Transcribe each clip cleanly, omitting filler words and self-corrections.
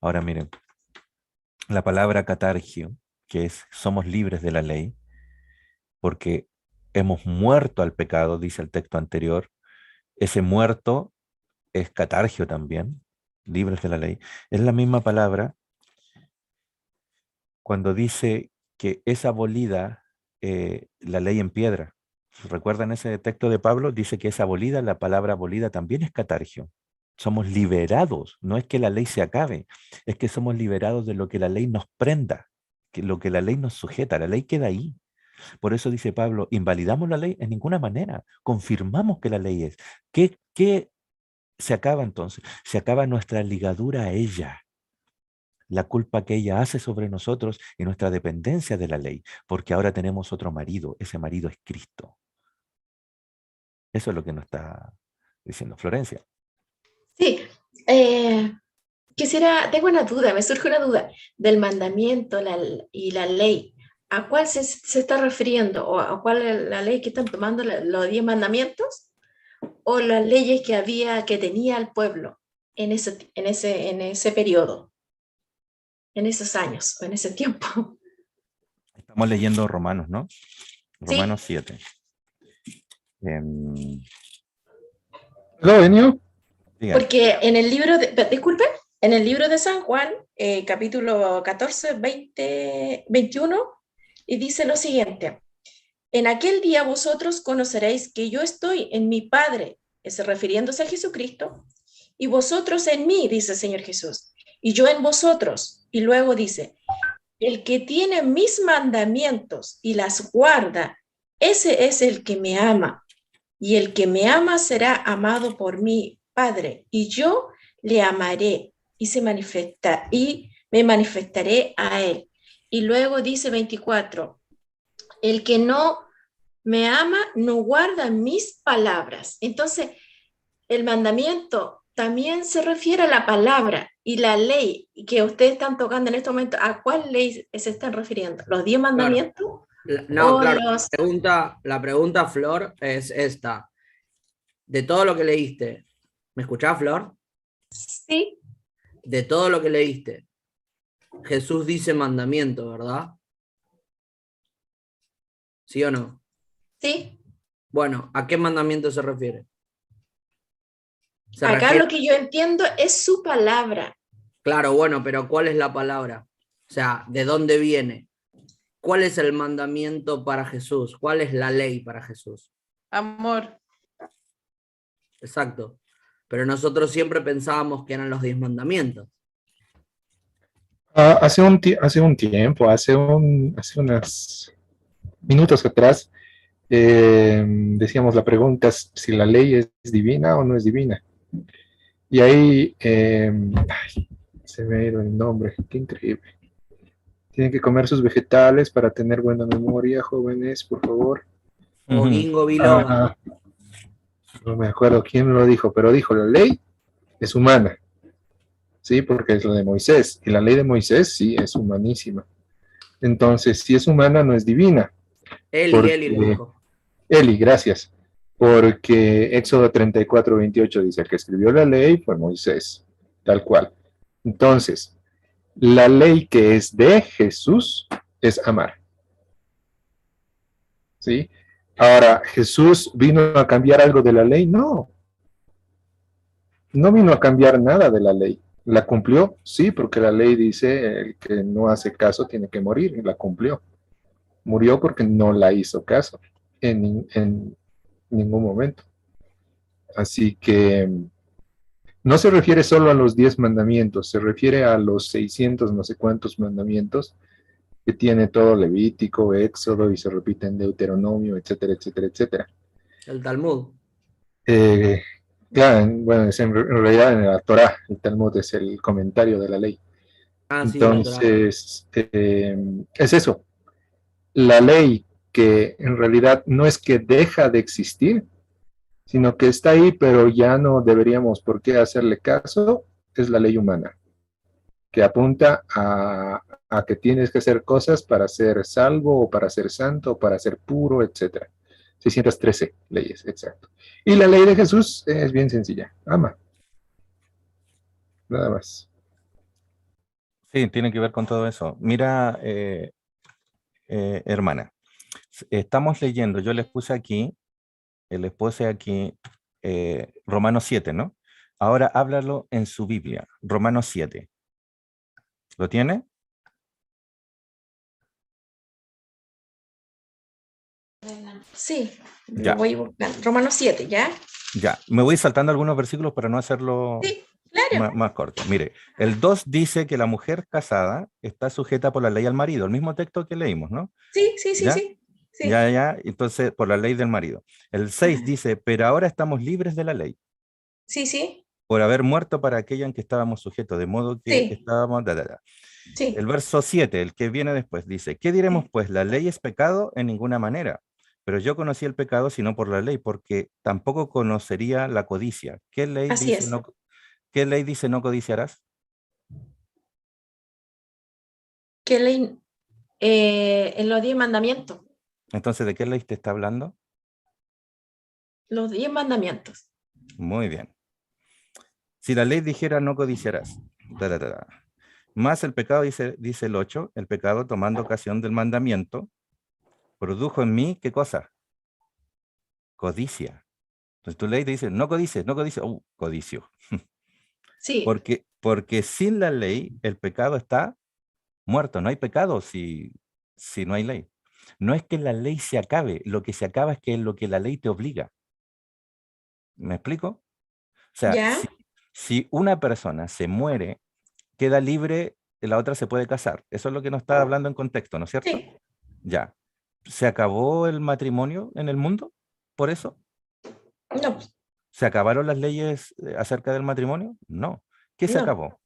Ahora miren, la palabra catargio, que es somos libres de la ley, porque hemos muerto al pecado, dice el texto anterior. Ese muerto es catargio también, libres de la ley. Es la misma palabra cuando dice que es abolida la ley en piedra. ¿Recuerdan ese texto de Pablo? Dice que es abolida, la palabra abolida también es catargio. Somos liberados, no es que la ley se acabe, es que somos liberados de lo que la ley nos prenda, que lo que la ley nos sujeta, la ley queda ahí. Por eso dice Pablo, invalidamos la ley en ninguna manera, confirmamos que la ley es. ¿Qué se acaba entonces? Se acaba nuestra ligadura a ella, la culpa que ella hace sobre nosotros y nuestra dependencia de la ley, porque ahora tenemos otro marido, ese marido es Cristo. Eso es lo que nos está diciendo Florencia. Sí, tengo una duda, me surge una duda del mandamiento y la ley. ¿A cuál se está refiriendo? ¿O a cuál es la ley que están tomando los 10 mandamientos? ¿O las leyes que tenía el pueblo en ese periodo, en esos años o en ese tiempo? Estamos leyendo Romanos, ¿no? Romanos Sí, 7. Em, ¿Lo venido? digan. porque disculpen, en el libro de San Juan, capítulo 14, 20, 21, y dice lo siguiente: en aquel día vosotros conoceréis que yo estoy en mi Padre, es refiriéndose a Jesucristo, y vosotros en mí, dice el Señor Jesús, y yo en vosotros. Y luego dice, el que tiene mis mandamientos y las guarda, ese es el que me ama. Y el que me ama será amado por mi Padre, y yo le amaré y me manifestaré a él. Y luego dice 24, el que no me ama no guarda mis palabras. Entonces, el mandamiento también se refiere a la palabra y la ley que ustedes están tocando en este momento. ¿A cuál ley se están refiriendo? ¿Los 10 mandamientos No, o claro, los... la pregunta, Flor, es esta. De todo lo que leíste, ¿me escuchás, Flor? Sí, De todo lo que leíste, Jesús dice mandamiento, ¿verdad? ¿Sí o no? sí. Bueno, ¿a qué mandamiento se refiere? Se Acá refiere, lo que yo entiendo es su palabra. claro, bueno, pero ¿cuál es la palabra? O sea, ¿de dónde viene? ¿Cuál es el mandamiento para Jesús? ¿Cuál es la ley para Jesús? Amor. Exacto. Pero nosotros siempre pensábamos que eran los 10 mandamientos. Hace un tiempo, hace unos minutos atrás, decíamos la pregunta es si la ley es divina o no es divina. Y ahí ay, se me ha ido el nombre, qué increíble. Tienen que comer sus vegetales para tener buena memoria, jóvenes, por favor. O Gingo Biloba. Ah, no me acuerdo quién lo dijo, pero dijo, la ley es humana, ¿sí? Porque es la de Moisés. Y la ley de Moisés, sí, es humanísima. Entonces, si es humana, no es divina. Eli lo Porque, dijo. Eli, gracias. Porque Éxodo 34:28 dice que escribió la ley fue Moisés, tal cual. Entonces, la ley que es de Jesús es amar, ¿sí? Ahora, ¿Jesús vino a cambiar algo de la ley? No, no vino a cambiar nada de la ley. ¿La cumplió? Sí, porque la ley dice el que no hace caso tiene que morir, y la cumplió. Murió porque no la hizo caso en ningún momento. Así que no se refiere solo a los 10 mandamientos, se refiere a los 600 no sé cuántos mandamientos que tiene todo Levítico, Éxodo y se repite en Deuteronomio, etcétera, etcétera, etcétera. El Talmud. Eh, claro, bueno, en realidad en la Torah, el Talmud es el comentario de la ley. Ah, sí, la Torah. Entonces, es eso. La ley que en realidad no es que deja de existir, sino que está ahí, pero ya no deberíamos por qué hacerle caso, es la ley humana, que apunta a que tienes que hacer cosas para ser salvo, o para ser santo, o para ser puro, etc. 613 leyes, exacto. Y la ley de Jesús es bien sencilla, ama, nada más. Sí, tiene que ver con todo eso. Mira, hermana, estamos leyendo, yo les puse aquí Romanos 7, ¿no? Ahora háblalo en su Biblia, Romanos 7. ¿Lo tiene? Sí, lo Ya, voy buscando. Romanos 7, ¿ya? ya. Me voy saltando algunos versículos para no hacerlo Sí, claro. más corto. Mire, el 2 dice que la mujer casada está sujeta por la ley al marido, el mismo texto que leímos, ¿no? Sí, sí, sí, ¿Ya? sí. Sí. Ya, entonces por la ley del marido. El 6 Ajá. dice, pero ahora estamos libres de la ley, Sí, sí, por haber muerto para aquella en que estábamos sujetos, de modo que sí, estábamos... El sí. verso 7, el que viene después, dice, ¿qué diremos Sí. pues? ¿La ley es pecado? En ninguna manera. Pero yo conocí el pecado sino por la ley, porque tampoco conocería la codicia. Así es. ¿Qué ley dice no codiciarás? ¿Qué ley? En los 10 mandamientos. Entonces, ¿de qué ley te está hablando? Los 10 mandamientos. Muy bien. Si la ley dijera no codiciarás, ta, ta, ta, ta. Más el pecado, dice el 8, el pecado tomando ocasión del mandamiento, produjo en mí, ¿qué cosa? Codicia. Entonces tu ley te dice, no codices, no codices, codicio. Sí, Porque sin la ley el pecado está muerto. No hay pecado si no hay ley. No es que la ley se acabe, lo que se acaba es que es lo que la ley te obliga. ¿Me explico? O sea, ya. si una persona se muere, queda libre, la otra se puede casar. Eso es lo que nos está hablando en contexto, ¿no es cierto? Sí. Ya. ¿Se acabó el matrimonio en el mundo? ¿Por eso? No, ¿Se acabaron las leyes acerca del matrimonio? No. ¿Qué se no. acabó?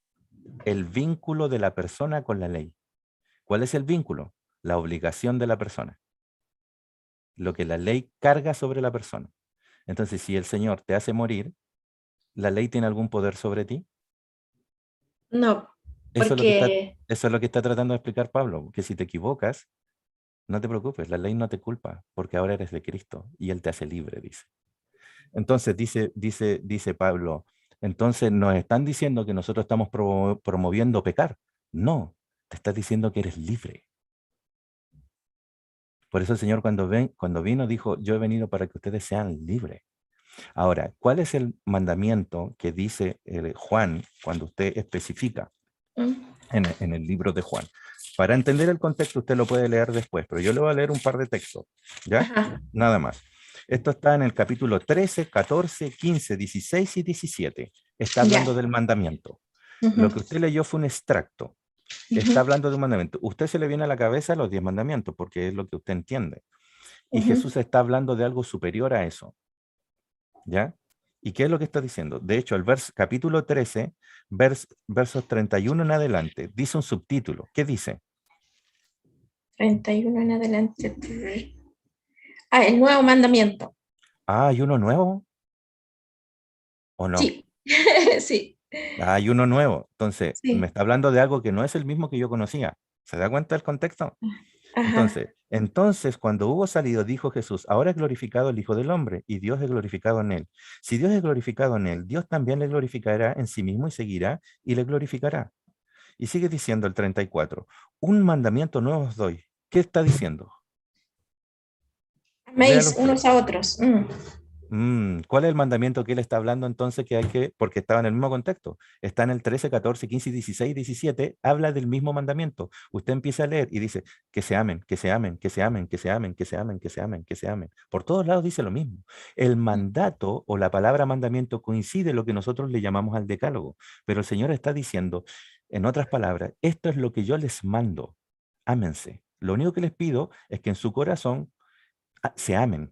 El vínculo de la persona con la ley. ¿Cuál es el vínculo? La obligación de la persona. Lo que la ley carga sobre la persona. Entonces, si el Señor te hace morir, ¿la ley tiene algún poder sobre ti? No, Eso es lo que está, porque eso es lo que está tratando de explicar Pablo, que si te equivocas, no te preocupes, la ley no te culpa, porque ahora eres de Cristo y Él te hace libre, dice. Entonces, dice Pablo, entonces nos están diciendo que nosotros estamos promoviendo pecar. No, te estás diciendo que eres libre. Por eso el Señor cuando vino dijo, yo he venido para que ustedes sean libres. Ahora, ¿cuál es el mandamiento que dice Juan cuando usted especifica en el libro de Juan? Para entender el contexto usted lo puede leer después, pero yo le voy a leer un par de textos, ¿ya? ajá, Nada más. Esto está en el capítulo 13, 14, 15, 16 y 17. Está hablando ya. del mandamiento. Ujú, Lo que usted leyó fue un extracto. Está ujú, hablando de un mandamiento. Usted se le viene a la cabeza los 10 mandamientos porque es lo que usted entiende. Y ujú. Jesús está hablando de algo superior a eso, ¿ya? ¿Y qué es lo que está diciendo? De hecho, el capítulo 13, versos 31 en adelante, dice un subtítulo. ¿Qué dice? 31 en adelante. Ah, el nuevo mandamiento. Ah, ¿hay uno nuevo o no? Sí, sí, Ah, hay uno nuevo. Entonces, me sí. está hablando de algo que no es el mismo que yo conocía. ¿Se da cuenta del contexto? Ajá. Entonces, cuando hubo salido, dijo Jesús, ahora es glorificado el Hijo del Hombre y Dios es glorificado en él. Si Dios es glorificado en él, Dios también le glorificará en sí mismo y seguirá y le glorificará. Y sigue diciendo el 34, un mandamiento nuevo os doy. ¿Qué está diciendo? Léalo Améis usted. unos a otros. ¿Cuál es el mandamiento que él está hablando entonces que hay que, porque estaba en el mismo contexto? Está en el 13, 14, 15, 16, 17, habla del mismo mandamiento. Usted empieza a leer y dice que se amen, que se amen, que se amen, que se amen, que se amen, que se amen, que se amen. Por todos lados dice lo mismo. El mandato o la palabra mandamiento coincide lo que nosotros le llamamos al decálogo, pero el Señor está diciendo, en otras palabras, esto es lo que yo les mando, ámense. Lo único que les pido es que en su corazón se amen.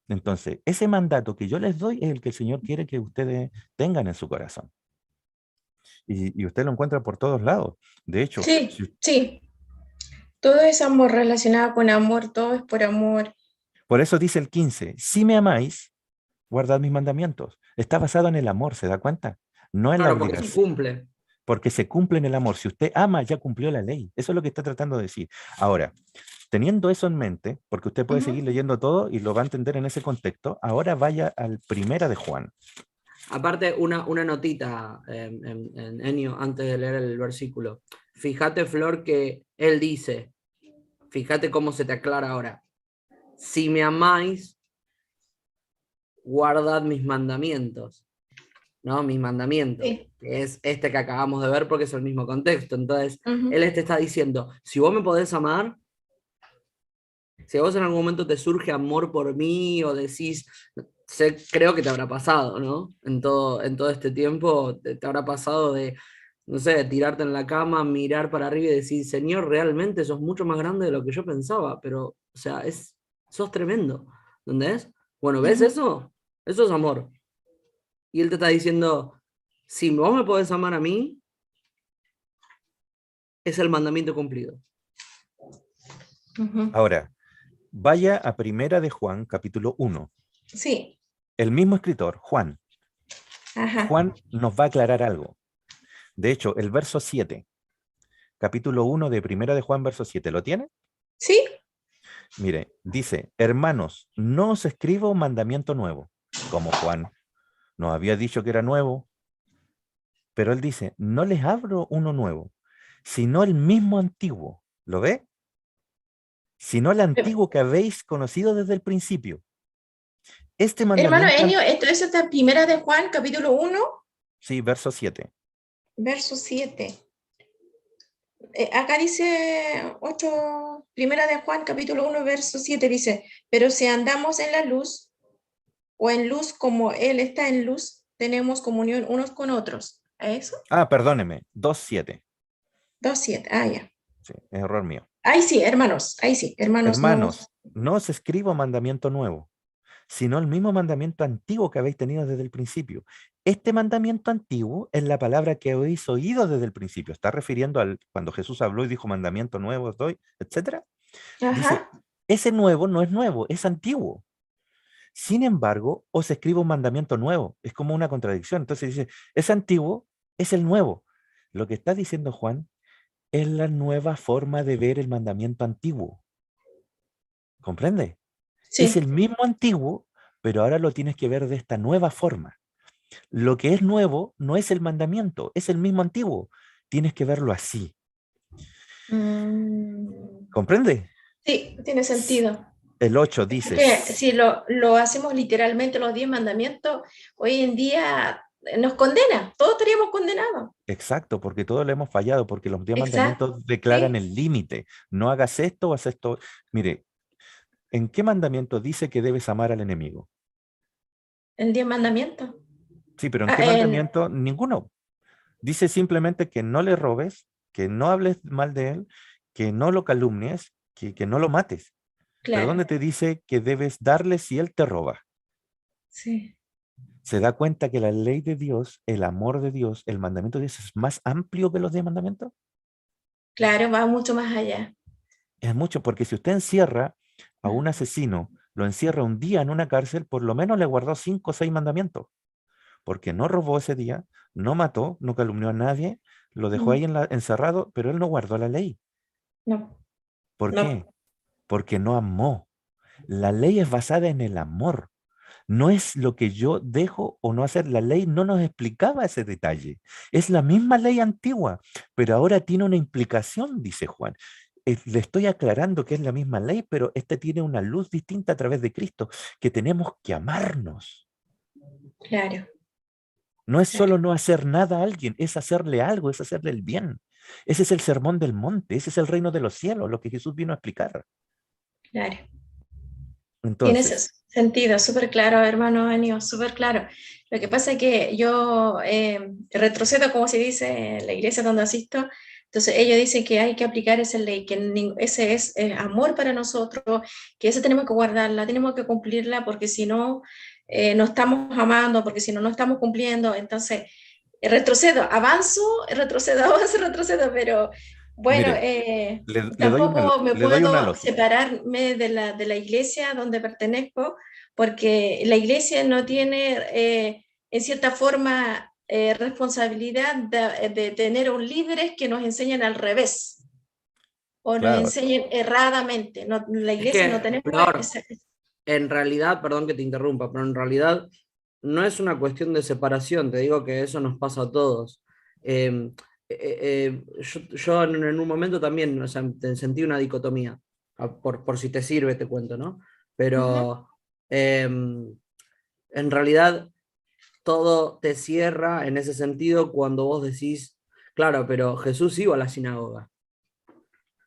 Entonces, ese mandato que yo les doy es el que el Señor quiere que ustedes tengan en su corazón. Y usted lo encuentra por todos lados. De hecho, Sí, sí. Todo es amor relacionado con amor, todo es por amor. por eso dice el 15, si me amáis, guardad mis mandamientos. Está basado en el amor, ¿se da cuenta? No en la Claro, porque se obligación, cumple. porque se cumple en el amor. Si usted ama, ya cumplió la ley. Eso es lo que está tratando de decir. Ahora, teniendo eso en mente, porque usted puede seguir Ujú. leyendo todo y lo va a entender en ese contexto, ahora vaya al primera de Juan. Aparte, una notita, Enio, antes de leer el versículo. Fíjate, Flor, que él dice, fíjate cómo se te aclara ahora. Si me amáis, guardad mis mandamientos, ¿no? Mis mandamientos, Sí. que es este que acabamos de ver porque es el mismo contexto. Entonces, Ujú. él te está diciendo, si vos me podés amar, si a vos en algún momento te surge amor por mí o decís, creo que te habrá pasado, ¿no? En todo este tiempo te habrá pasado de, no sé, tirarte en la cama, mirar para arriba y decir, Señor, realmente sos mucho más grande de lo que yo pensaba, pero, o sea, sos tremendo, ¿entendés? Bueno, ¿ves Ujú. eso? Eso es amor. Y él te está diciendo, si vos me podés amar a mí, es el mandamiento cumplido. Ujú. Ahora, vaya a Primera de Juan, capítulo 1. Sí. El mismo escritor, Juan. Ajá. Juan nos va a aclarar algo. De hecho, el verso 7, capítulo 1 de Primera de Juan, verso 7, ¿lo tiene? Sí. Mire, dice, hermanos, no os escribo mandamiento nuevo, como Juan nos había dicho que era nuevo, pero él dice, no les hablo uno nuevo, sino el mismo antiguo. ¿Lo ve? Sino el antiguo que habéis conocido desde el principio. Este Hermano mandamiento, Enio, esto es esta primera de Juan, capítulo 1, sí, verso 7. verso 7. Acá dice 8, primera de Juan, capítulo 1, verso 7, dice, pero si andamos en la luz, o en luz como Él está en luz, tenemos comunión unos con otros. ¿A eso? Ah, perdóneme, 2:7. 2, 7. Ah, ya. Sí, es error mío. Ahí sí, hermanos. Ahí sí, hermanos nuevos. Hermanos, no os escribo mandamiento nuevo, sino el mismo mandamiento antiguo que habéis tenido desde el principio. Este mandamiento antiguo es la palabra que habéis oído desde el principio. Está refiriendo al cuando Jesús habló y dijo mandamiento nuevo os doy, etcétera. Dice, Ajá. ese nuevo no es nuevo, es antiguo. Sin embargo, os escribo un mandamiento nuevo. Es como una contradicción. Entonces dice, es antiguo, es el nuevo. Lo que está diciendo Juan es la nueva forma de ver el mandamiento antiguo. ¿Comprende? Es Sí, el mismo antiguo, pero ahora lo tienes que ver de esta nueva forma. Lo que es nuevo no es el mandamiento, es el mismo antiguo. Tienes que verlo así. mm, ¿Comprende? sí, tiene sentido. El 8 Es dice, que si lo hacemos literalmente los 10 mandamientos, hoy en día nos condena, todos estaríamos condenados. exacto, porque todos le hemos fallado, porque los 10 Exacto, mandamientos declaran sí, el límite. No hagas esto o haz esto. Mire, ¿en qué mandamiento dice que debes amar al enemigo? el 10 mandamientos. Sí, pero ¿en Ah, qué mandamiento? Ninguno. Dice simplemente que no le robes, que no hables mal de él, que no lo calumnies, que no lo mates. Pero ¿dónde claro, te dice que debes darle si él te roba? sí, Se da cuenta que la ley de Dios, el amor de Dios, el mandamiento de Dios es más amplio que los 10 mandamientos. claro, va mucho más allá. Es mucho, porque si usted encierra a un asesino, lo encierra un día en una cárcel, por lo menos le guardó 5 o 6 mandamientos, porque no robó ese día, no mató, no calumnió a nadie, lo dejó ahí encerrado, pero él no guardó la ley. No, ¿Por no, qué? Porque no amó. La ley es basada en el amor. No es lo que yo dejo o no hacer. La ley no nos explicaba ese detalle. Es la misma ley antigua, pero ahora tiene una implicación, dice Juan. Le estoy aclarando que es la misma ley, pero esta tiene una luz distinta a través de Cristo, que tenemos que amarnos. claro, No es claro, solo no hacer nada a alguien, es hacerle algo, es hacerle el bien. Ese es el sermón del monte, ese es el reino de los cielos, lo que Jesús vino a explicar. claro. Tiene Entonces, sentido, súper claro, hermano Enio, súper claro. Lo que pasa es que yo retrocedo, como se dice en la iglesia donde asisto, entonces ellos dicen que hay que aplicar esa ley, que ese es amor para nosotros, que esa tenemos que guardarla, tenemos que cumplirla, porque si no, no estamos amando, porque si no, no estamos cumpliendo. Entonces, retrocedo, avanzo, retrocedo, avanzo, retrocedo, pero bueno, mire, le tampoco me le doy una puedo lógica. separarme de la iglesia donde pertenezco, porque la iglesia no tiene, en cierta forma, responsabilidad de tener un líderes que nos enseñen al revés o nos Claro, enseñen erradamente. No, la Es iglesia no que, tenemos Flor, esa. en realidad, perdón que te interrumpa, pero en realidad no es una cuestión de separación, te digo que eso nos pasa a todos. Yo en un momento también, o sea, sentí una dicotomía, por si te sirve, te cuento, ¿no? Pero en realidad todo te cierra en ese sentido cuando vos decís, claro, pero Jesús iba a la sinagoga.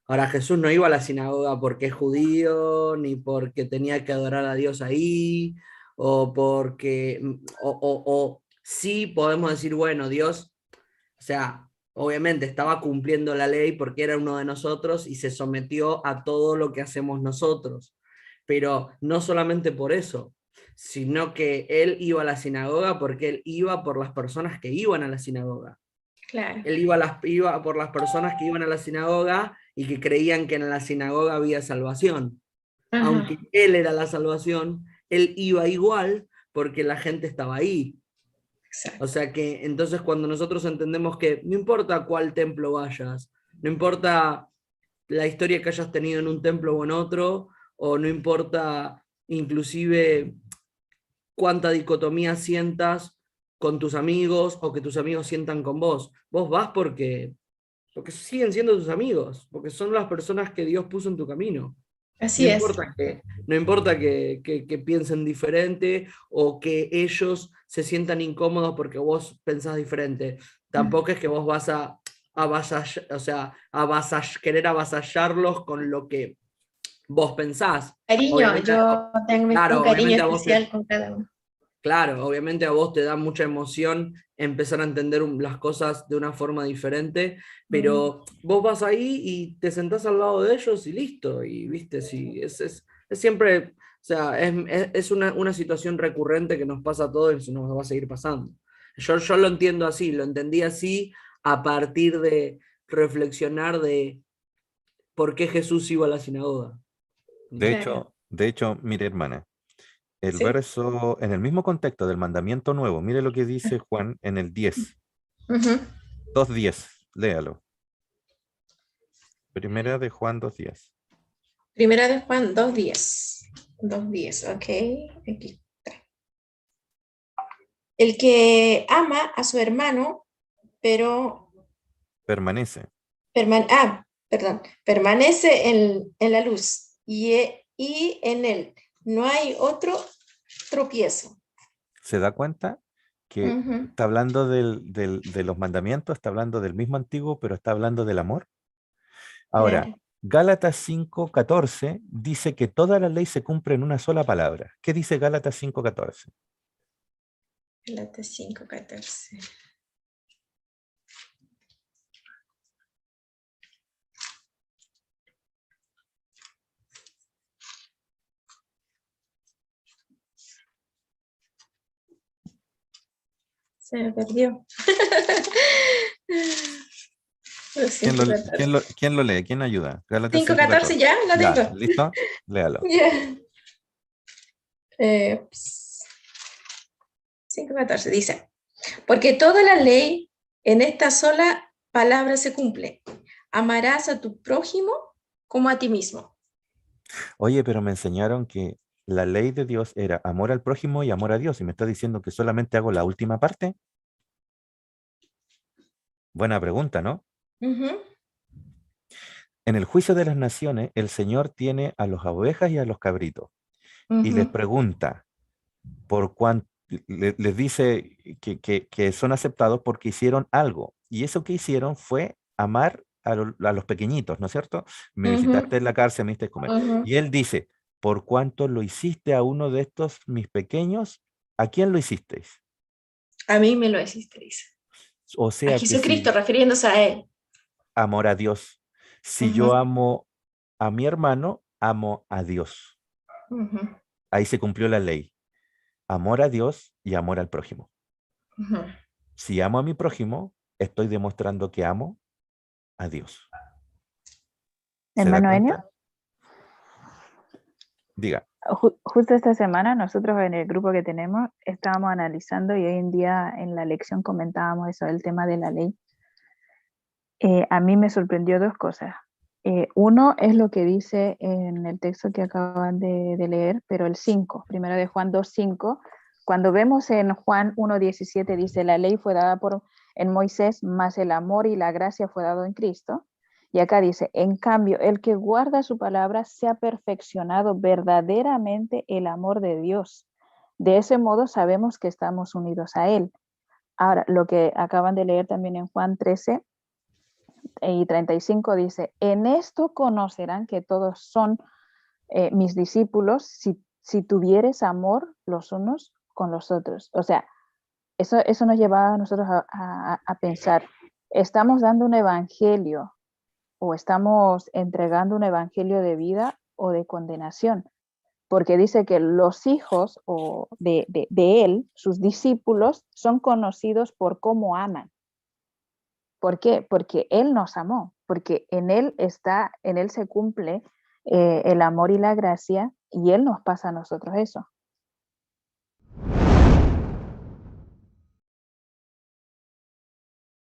Ahora, Jesús no iba a la sinagoga porque es judío, ni porque tenía que adorar a Dios ahí, o porque, o sí podemos decir, bueno, Dios, o sea, obviamente estaba cumpliendo la ley porque era uno de nosotros y se sometió a todo lo que hacemos nosotros. Pero no solamente por eso, sino que él iba a la sinagoga porque él iba por las personas que iban a la sinagoga. Claro. Él iba por las personas que iban a la sinagoga y que creían que en la sinagoga había salvación. Ajá. Aunque él era la salvación, él iba igual porque la gente estaba ahí. Exacto. O sea que entonces cuando nosotros entendemos que no importa a cuál templo vayas, no importa la historia que hayas tenido en un templo o en otro, o no importa inclusive cuánta dicotomía sientas con tus amigos o que tus amigos sientan con vos. Vos vas porque siguen siendo tus amigos, porque son las personas que Dios puso en tu camino. Así es. No importa que piensen diferente o que ellos se sientan incómodos porque vos pensás diferente. Tampoco es que vos vas a querer avasallarlos con lo que vos pensás. Cariño, Obviamente, yo tengo un claro, cariño obviamente a vos especial con cada uno. Claro, obviamente a vos te da mucha emoción empezar a entender las cosas de una forma diferente, pero vos vas ahí y te sentás al lado de ellos y listo, y viste, sí, es siempre, o sea, es una situación recurrente que nos pasa a todos y nos va a seguir pasando. Yo lo entiendo así, lo entendí así a partir de reflexionar de por qué Jesús iba a la sinagoga. Claro. De hecho, mire, hermana, el Sí. verso, en el mismo contexto del mandamiento nuevo, mire lo que dice Juan en el 10, Ujú. 2:10, léalo. Primera de Juan 2:10. Primera de Juan 2:10. 2:10, ok. Aquí está. El que ama a su hermano, pero Permanece. permanece en la luz y en él no hay otro tropiezo. ¿Se da cuenta que Ujú. está hablando de los mandamientos, está hablando del mismo antiguo, pero está hablando del amor? Ahora, Claro. Gálatas 5:14 dice que toda la ley se cumple en una sola palabra. ¿Qué dice Gálatas 5:14? Gálatas 5:14. Se me perdió. ¿Quién lo lee? ¿Quién ayuda? Gálatas 5:14 5:14. ya, la Ya, tengo. ¿listo? Léalo. Ya. 5:14 dice, porque toda la ley en esta sola palabra se cumple. Amarás a tu prójimo como a ti mismo. Oye, pero me enseñaron que la ley de Dios era amor al prójimo y amor a Dios. Y me está diciendo que solamente hago la última parte. Buena pregunta, ¿no? Ujú. En el juicio de las naciones, el Señor tiene a las ovejas y a los cabritos y les Ujú. pregunta por cuánto, les dice que son aceptados porque hicieron algo. Y eso que hicieron fue amar a los pequeñitos, ¿no es cierto? Me Ujú. visitaste en la cárcel, me diste comer. Ujú. Y él dice, por cuánto lo hiciste a uno de estos mis pequeños, ¿a quién lo hicisteis? A mí me lo hiciste, dice. O A sea que Jesucristo, si refiriéndose a él. amor a Dios, si yo Ujú. amo a mi hermano, amo a Dios. Ujú. Ahí se cumplió la ley. Amor a Dios y amor al prójimo. Ujú. Si amo a mi prójimo, estoy demostrando que amo a Dios. ¿Se da Hermano Enio, cuenta? Diga. justo esta semana nosotros en el grupo que tenemos estábamos analizando y hoy en día en la lección comentábamos eso, el tema de la ley. A mí me sorprendió dos cosas. Uno es lo que dice en el texto que acaban de leer, pero el 5, primero de Juan 2:5, Cuando vemos en Juan 1:17 dice, la ley fue dada en Moisés, mas el amor y la gracia fue dado en Cristo. Y acá dice, en cambio, el que guarda su palabra se ha perfeccionado verdaderamente el amor de Dios. De ese modo sabemos que estamos unidos a Él. Ahora, lo que acaban de leer también en Juan 13:35 dice, en esto conocerán que todos son mis discípulos si tuvieres amor los unos con los otros. O sea, eso nos lleva a nosotros a pensar, ¿estamos dando un evangelio o estamos entregando un evangelio de vida o de condenación? Porque dice que los hijos de él, sus discípulos, son conocidos por cómo aman. ¿Por qué? Porque él nos amó, porque en él se cumple el amor y la gracia, y él nos pasa a nosotros eso.